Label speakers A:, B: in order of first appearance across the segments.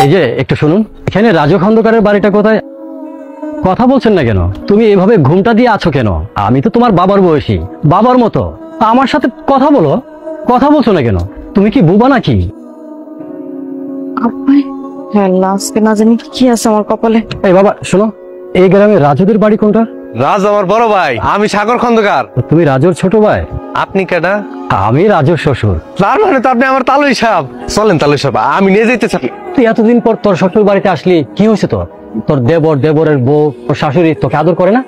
A: এই যে একটু শুনুন, এখানে রাজু খন্দকারের বাড়িটা কোথায়? কথা বলছেন না কেন? তুমি এভাবে ঘুমটা দিয়ে আছো কেন? আমি তো তোমার বাবার বয়সী, বাবার মতো। আমার সাথে কথা বলো, কথা বলছো না কেন? তুমি কি বুবা নাকি?
B: আজকে না জানি কি আছে আমার কপালে।
A: এই বাবা শোনো, এই গ্রামে রাজুদের বাড়ি কোনটা?
C: রাজ আমার বড় ভাই, আমি সাগর খন্দকার।
A: তুমি রাজুর ছোট ভাই?
C: আপনি কেডা?
A: আমি রাজুর শ্বশুর।
C: তার মানে তো আপনি আমার তালুই সাহেব। চলেন তালুই সাহেব, আমি নিয়ে যেতে চাই।
A: তুই এতদিন পর তোর শ্বশুর বাড়িতে আসলি, কি হয়েছে তোর? তোর দেবর, দেবরের বউ, তোর শাশুড়ি তোকে আদর করে না?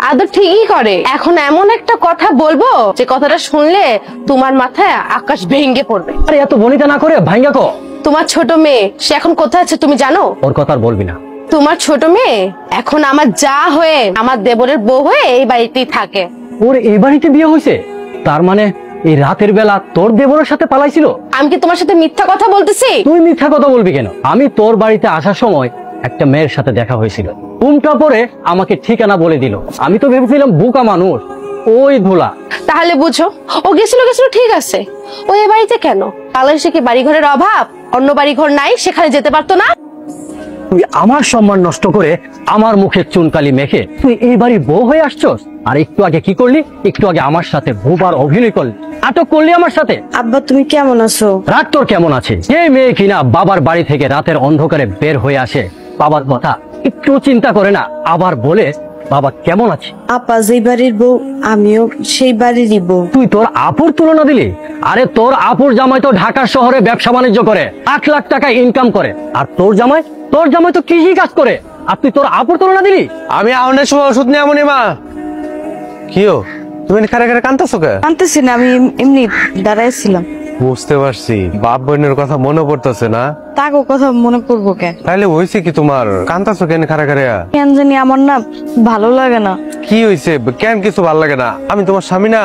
B: আদর ঠিকই করে। এখন এমন একটা কথা বলবো যে কথাটা শুনলে তোমার মাথায় আকাশ ভেঙে পড়বে।
A: আরে এত বনিতা না করে ভাঙ্গা কো।
B: তোমার ছোট মেয়ে সে এখন কোথায় আছে তুমি জানো?
A: ওর কথা আর বলবি না।
B: তোমার ছোট মেয়ে এখন আমার যা হয়ে, আমার দেবরের বউ হয়ে এই বাড়িতেই থাকে।
A: ওর এই বাড়িতে বিয়ে হয়েছে? তার মানে এই রাতের বেলা তোর দেবরের সাথে পালাইছিল?
B: আমি কি তোমার সাথে মিথ্যা কথা বলতেছি?
A: তুই মিথ্যা কথা বলবি কেন? আমি তোর বাড়িতে আসার সময় একটা মেয়ের সাথে দেখা হয়েছিল, উমটা পরে আমাকে ঠিকানা বলে দিল। আমি তো ভেবেছিলাম বোকা মানুষ, ওই ধুলা।
B: তাহলে বুঝো, ও গেছিল ঠিক আছে, ও এ বাড়িতে কেন? বাংলাদেশে কি বাড়ি ঘরের অভাব? অন্য বাড়ি ঘর নাই, সেখানে যেতে পারতো না?
A: তুই আমার সম্মান নষ্ট করে আমার মুখে চুনকালি মেখে তুই এই বাড়ির বউ হয়ে আসছস। আর একটু আগে কি করলি? একটু আগে আমার সাথে বোবার অভিনয় করলি, নাটক করলি আমার সাথে।
B: আব্বা তুমি কেমন আছো?
A: রাগ তোর কেমন আছে? যে মেয়ে কিনা বাবার বাড়ি থেকে রাতের অন্ধকারে বের হয়ে আসে, বাবার কথা একটু চিন্তা করে না, আবার বলে বাবা কেমন আছে।
D: আপা যেই বাড়ির বউ আমিও সেই বাড়িরই বউ।
A: তুই তোর আপুর তুলনা দিলি? আরে তোর আপুর জামাই তো ঢাকা শহরে ব্যবসা বাণিজ্য করে, 8 লাখ টাকা ইনকাম করে। আর তোর জামাই তো কৃষি কাজ করে, আর তুই তোর আপুর তুলনা দিলি?
C: আমি আউনের সময় ওষুধ নিয়ে আমনি মা। কিও তুমি খারে খারে কাঁদতেছো কে?
D: আনতেছি না, আমি এমনি দাঁড়াইছিলাম।
C: বুঝতে পারছি, বাপ বোনের কথা মনে পড়তেছে না?
D: তাকে কথা মনে পড়বো কেন?
C: তাহলে হয়েছে কি তোমার? কাঁদতেছো কেন খারে খারে?
D: কেন জানি আমার না ভালো লাগে না।
C: কি হয়েছে? কেন কিছু ভালো লাগে না? আমি তোমার স্বামী না?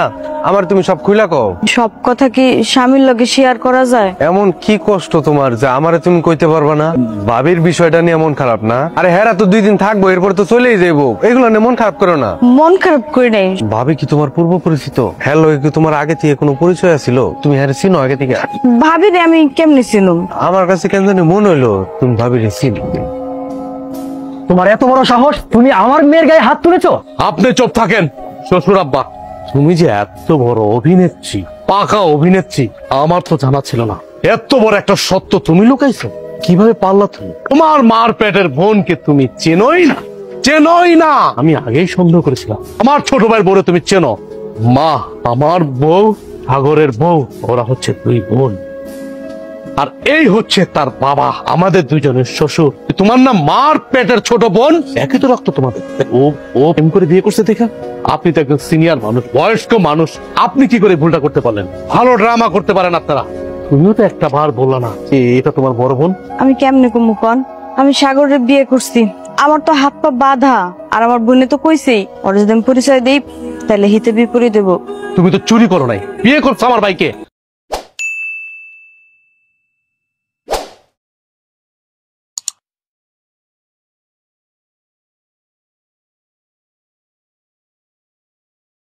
C: আমার তুমি সব খুইলা কও।
D: সব কথা কি স্বামীর লগে শেয়ার করা যায়?
C: এমন কি কষ্ট তোমার যে আমারে তুমি কইতে পারবা না? ভাবির বিষয়টা নিয়ে মন খারাপ না? আরে হেরা তো 2 দিন থাকবো, এরপর তো চলেই যাইবো। এগুলো নিয়ে মন খারাপ করো না।
D: মন খারাপ করে নাই।
C: ভাবি কি তোমার পূর্ব পরিচিত? হ্যালো, কি তোমার আগে থেকে কোনো পরিচয় ছিল? তুমি হ্যাঁ চিনো আগে থেকে?
D: ভাবিরে আমি কেমনে চিনুম?
C: আমার কাছে কেন জানি মনে হইলো তুমি ভাবিরে চিনো।
A: তোমার এত বড় সাহস, তুমি আমার মেয়ের গায়ে হাত তুলেছো?
E: আপনি চুপ থাকেন শ্বশুর আব্বা। তুমি যে এত বড় অভিনেত্রী, পাকা অভিনেত্রী, আমার তো জানা ছিল না। এত বড় একটা সত্য তুমি লুকাইছো, কিভাবে পারলা তুমি? তোমার মার পেটের বোনকে তুমি চেনোই না, চেনোই না। আমি আগেই সন্দেহ করেছিলাম আমার ছোট ভাইয়ের বউরে তুমি চেনো। মা, আমার বউ, সাগরের বউ, ওরা হচ্ছে 2 বোন। আর এই হচ্ছে তার বাবা, আমাদের 2জনের শ্বশুর। তোমার না মার পেটের ছোট বোন, একই তো রক্ত তোমাদের। ও প্রেম করে বিয়ে করছে দেখা? আপনি তো একজন সিনিয়র মানুষ, বয়স্ক মানুষ, আপনি কি করে ভুলটা করতে পারলেন? ভালো ড্রামা করতে পারেন আপনারা। তুমিও তো একটা বার বললা না যে এটা তোমার বড় বোন?
D: আমি কেমনে কমু কন? আমি সাগরের বিয়ে করছি, আমার তো হাত পা বাঁধা। আর আমার বোনে তো কইছেই ওর যদি আমি পরিচয় দেই তাহলে হিতে বিপরীত দেবো।
E: তুমি তো চুরি করো নাই, বিয়ে করছো আমার ভাইকে।